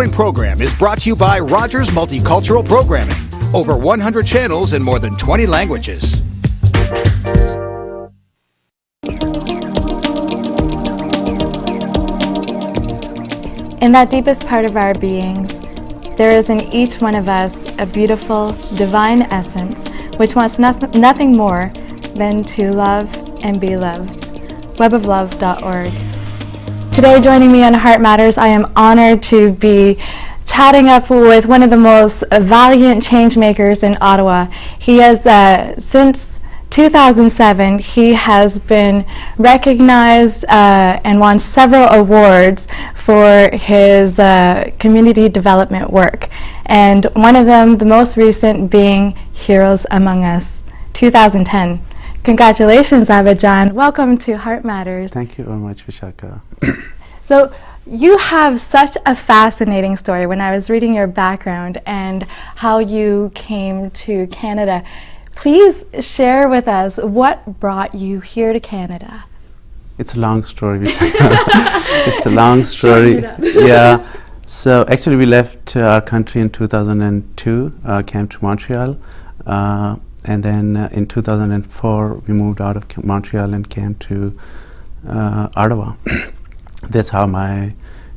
following program is brought to you by Rogers Multicultural Programming. Over 100 channels in more than 20 languages. In that deepest part of our beings, there is in each one of us a beautiful, divine essence which wants nothing more than to love and be loved. weboflove.org. Today, joining me on Heart Matters, I am honored to be chatting up with one of the most valiant change makers in Ottawa. He has, since 2007, he has been recognized and won several awards for his community development work. And one of them, the most recent, being Heroes Among Us, 2010. Congratulations, Abid. Welcome to Heart Matters. Thank you very much, Vishaka. So you have such a fascinating story. When I was reading your background and how you came to Canada, please share with us what brought you here to Canada. It's a long story, Vishaka. It's a long story. Yeah. So actually we left our country in 2002, came to Montreal. And then in 2004, we moved out of Montreal and came to Ottawa. That's how my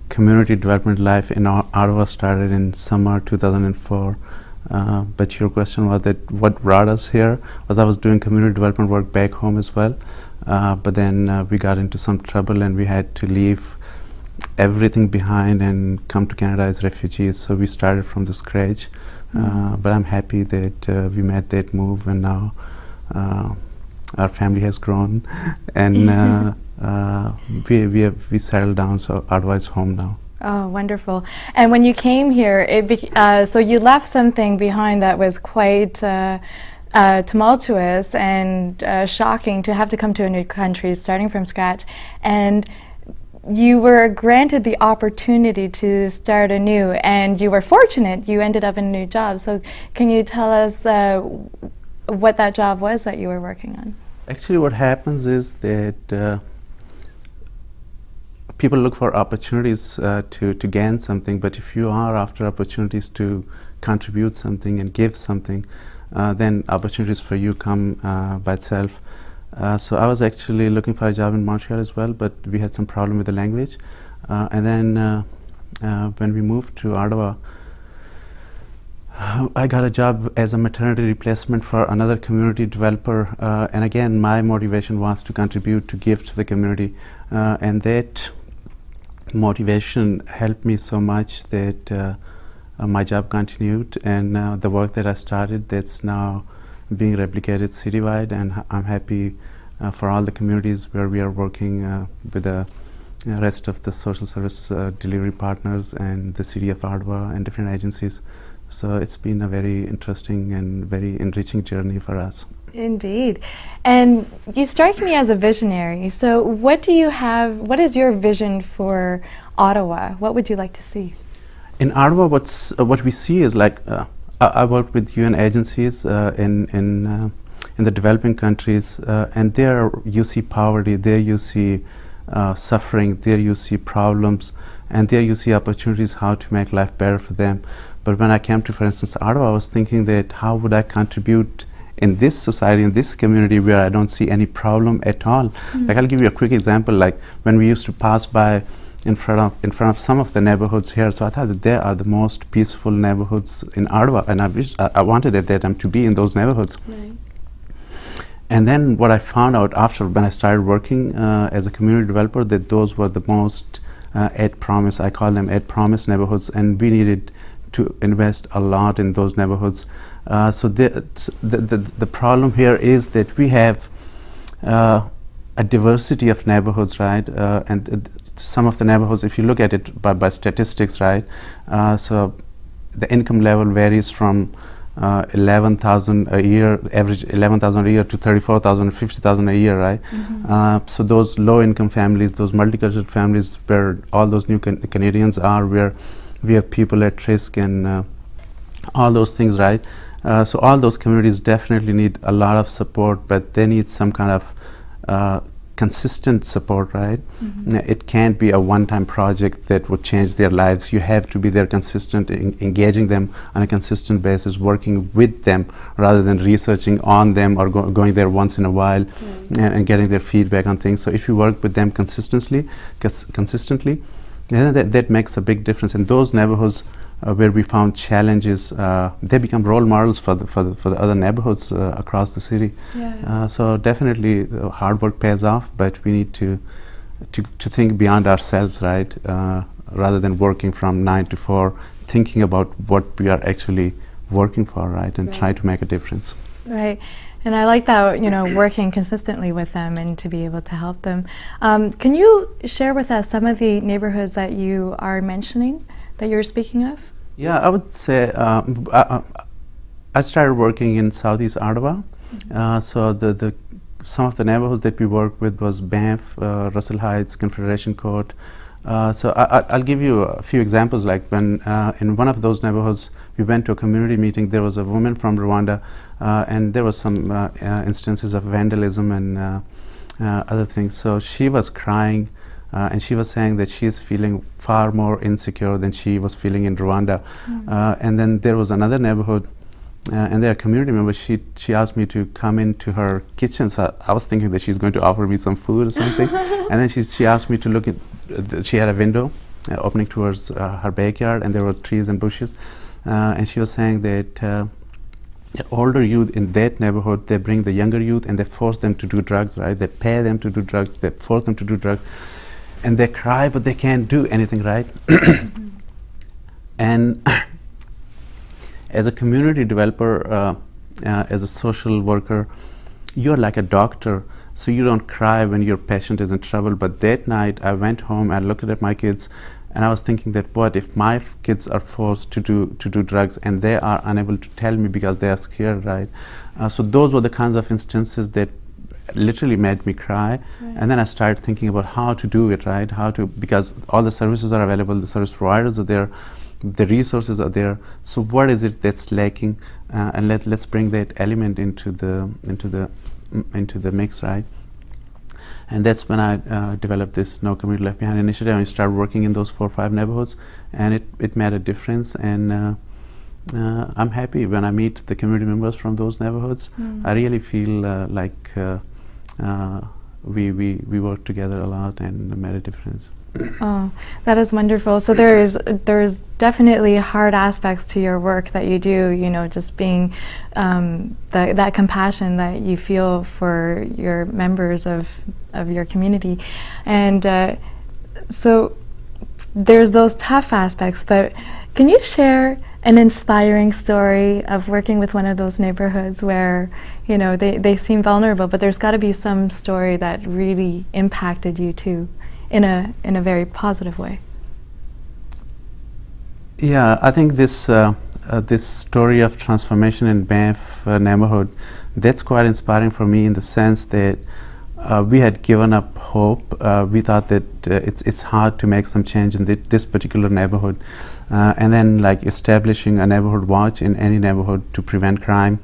community development life in Ottawa started in summer 2004. But your question was that what brought us here was I was doing community development work back home as well. But then we got into some trouble and we had to leave everything behind and come to Canada as refugees. So we started from the scratch. But I'm happy that we made that move, and now our family has grown, and we settled down. So Ottawa is home now. Oh, wonderful! And when you came here, so you left something behind that was quite tumultuous and shocking to have to come to a new country, starting from scratch, and you were granted the opportunity to start anew, and you were fortunate. You ended up in a new job. So can you tell us what that job was that you were working on? Actually, what happens is that people look for opportunities to gain something, but if you are after opportunities to contribute something and give something, then opportunities for you come by itself. So I was actually looking for a job in Montreal as well, but we had some problem with the language. And then when we moved to Ottawa, I got a job as a maternity replacement for another community developer. And again, my motivation was to contribute, to give to the community. And that motivation helped me so much that my job continued. And the work that I started, that's now being replicated citywide, and I'm happy for all the communities where we are working with the rest of the social service delivery partners and the City of Ottawa and different agencies. So it's been a very interesting and very enriching journey for us. Indeed. And you strike me as a visionary. So what is your vision for Ottawa? What would you like to see? In Ottawa, what we see is like I work with UN agencies in the developing countries, and there you see poverty, there you see suffering, there you see problems, and there you see opportunities how to make life better for them. But when I came to, for instance, Ottawa, I was thinking that how would I contribute in this society, in this community where I don't see any problem at all. Like I'll give you a quick example, like when we used to pass by in front of some of the neighborhoods here. So I thought that they are the most peaceful neighborhoods in Ottawa, and I wanted at that time to be in those neighborhoods. Right. And then what I found out after when I started working as a community developer, that those were the most at promise, I call them at promise neighborhoods, and we needed to invest a lot in those neighborhoods. So the problem here is that we have a diversity of neighborhoods, right? And some of the neighborhoods, if you look at it by statistics, right? So the income level varies from 11,000 a year, average 11,000 a year, to 34,000, 50,000 a year, right? So those low-income families, those multicultural families, where all those new Canadians are, where we have people at risk and all those things, right? So all those communities definitely need a lot of support, but they need some kind of consistent support, right? It can't be a one-time project that would change their lives. You have to be there consistent, engaging them on a consistent basis, working with them rather than researching on them or going there once in a while and getting their feedback on things. So if you work with them consistently, that makes a big difference. In those neighborhoods where we found challenges, they become role models for the other neighborhoods across the city. So definitely hard work pays off, but we need to think beyond ourselves, right? Rather than working from 9 to 4, thinking about what we are actually working for, right? And try to make a difference. Right. And I like that, working consistently with them and to be able to help them. Can you share with us some of the neighborhoods that you are mentioning, that you're speaking of? Yeah, I would say I started working in Southeast Ottawa. So some of the neighborhoods that we worked with was Banff, Russell Heights, Confederation Court. So I'll give you a few examples. Like when in one of those neighborhoods, we went to a community meeting. There was a woman from Rwanda, and there was some instances of vandalism and other things. So she was crying, and she was saying that she is feeling far more insecure than she was feeling in Rwanda. And then there was another neighborhood, and their community member, she asked me to come into her kitchen. So I was thinking that she's going to offer me some food or something. And then she asked me to look at, she had a window opening towards her backyard, and there were trees and bushes. And she was saying that the older youth in that neighborhood, they bring the younger youth and they force them to do drugs, right? They pay them to do drugs, they force them to do drugs. And they cry, but they can't do anything, right? And as a community developer, as a social worker, you're like a doctor, so you don't cry when your patient is in trouble. But that night, I went home, I looked at my kids, and I was thinking that what if my kids are forced to do drugs and they are unable to tell me because they are scared, right? So those were the kinds of instances that literally made me cry. And then I started thinking about how to do it, right? Because all the services are available, the service providers are there, the resources are there. So what is it that's lacking? And let's bring that element into the mix, right? And that's when I developed this No Community Left Behind initiative. I started working in those 4 or 5 neighborhoods, and it made a difference. And I'm happy when I meet the community members from those neighborhoods. I really feel like we worked together a lot and made a difference. Oh, that is wonderful. So there's definitely hard aspects to your work that you do, just being that compassion that you feel for your members of your community. And so there's those tough aspects, but can you share an inspiring story of working with one of those neighborhoods where, they seem vulnerable, but there's got to be some story that really impacted you too, in a very positive way? Yeah, I think this story of transformation in Banff neighborhood, that's quite inspiring for me in the sense that we had given up hope. We thought that it's hard to make some change in this particular neighborhood. And then like establishing a neighborhood watch in any neighborhood to prevent crime.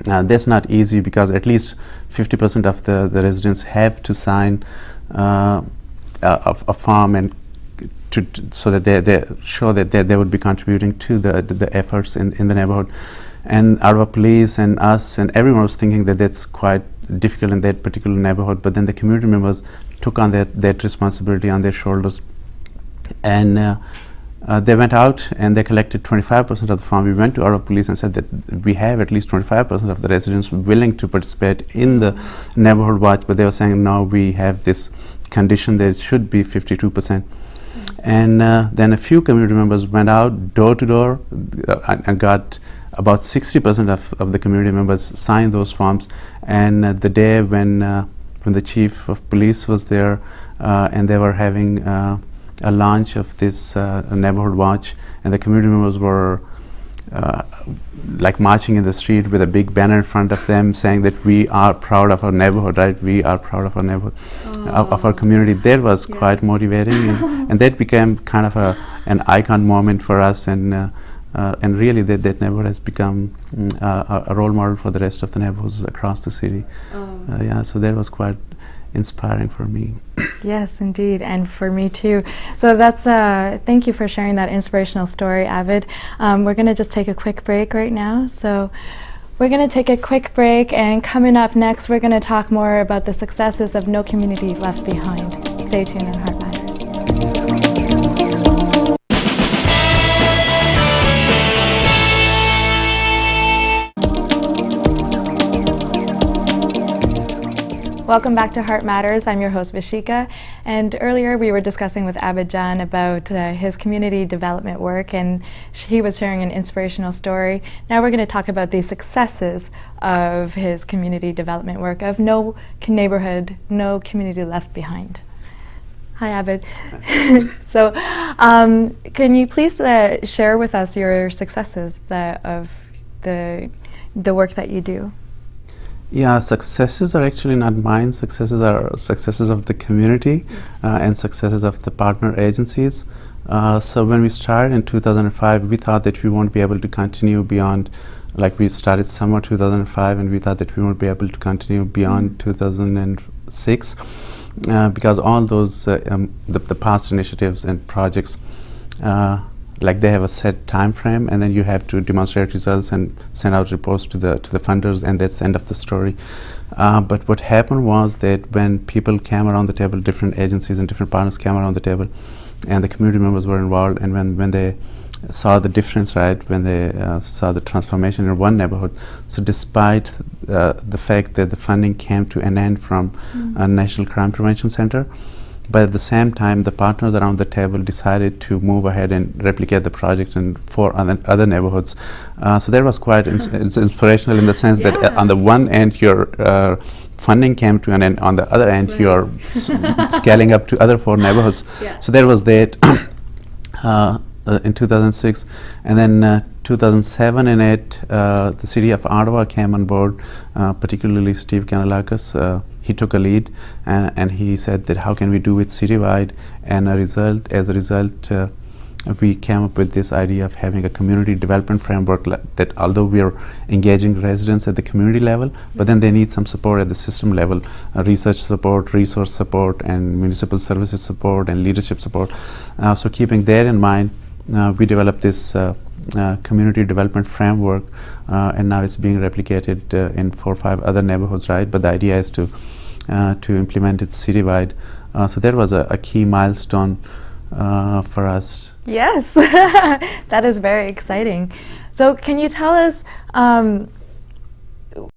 That's not easy because at least 50% of the residents have to sign a form and so that they show that they would be contributing to the efforts in the neighborhood. And Ottawa police and us and everyone was thinking that that's quite difficult in that particular neighborhood, but then the community members took on that responsibility on their shoulders. And they went out and they collected 25% of the form. We went to Ottawa police and said that we have at least 25% of the residents willing to participate in the neighborhood watch, but they were saying no, we have this condition that it should be 52%. And then a few community members went out door to door and got about 60% of the community members signed those forms. And the day when the chief of police was there and they were having a launch of this neighborhood watch, and the community members were like marching in the street with a big banner in front of them saying that we are proud of our neighborhood, right? We are proud of our neighborhood, of our community. That was quite motivating, and that became kind of an icon moment for us. And and really that neighborhood has become a role model for the rest of the neighborhoods across the city. Yeah, so that was quite inspiring for me. Yes, indeed, and for me too. So that's thank you for sharing that inspirational story, Abid. We're going to just take a quick break right now. So we're going to take a quick break, and coming up next, we're going to talk more about the successes of No Community Left Behind. Stay tuned on Heart Matters. Welcome back to Heart Matters. I'm your host Vishika, and earlier we were discussing with Abid Jan about his community development work, and he was sharing an inspirational story. Now we're going to talk about the successes of his community development work, of No Neighborhood, No Community Left Behind. Hi Abid. So can you please share with us your successes of the work that you do? Yeah, successes are actually not mine. Successes are successes of the community. Yes. And successes of the partner agencies. So when we started in 2005, we thought that we won't be able to continue beyond, like we started summer 2005, and we thought that we won't be able to continue beyond 2006 because all those the past initiatives and projects, like they have a set time frame, and then you have to demonstrate results and send out reports to the funders, and that's the end of the story. But what happened was that when people came around the table, different agencies and different partners came around the table, and the community members were involved, and when they saw the difference, right, when they saw the transformation in one neighborhood, so despite the fact that the funding came to an end from a National Crime Prevention Center, but at the same time, the partners around the table decided to move ahead and replicate the project in 4 other neighborhoods. So that was quite inspirational in the sense that on the one end, your funding came to an end. On the other end, you're scaling up to other 4 neighborhoods. Yeah. So there was that in 2006. And then 2007 and 8, the city of Ottawa came on board, particularly Steve Kanalakis. He took a lead, and he said that how can we do it citywide, and as a result, we came up with this idea of having a community development framework that although we are engaging residents at the community level, but then they need some support at the system level, research support, resource support, and municipal services support, and leadership support. So keeping that in mind, we developed this community development framework, and now it's being replicated in 4 or 5 other neighborhoods, right? But the idea is to implement it citywide. So that was a key milestone for us. Yes, that is very exciting. So can you tell us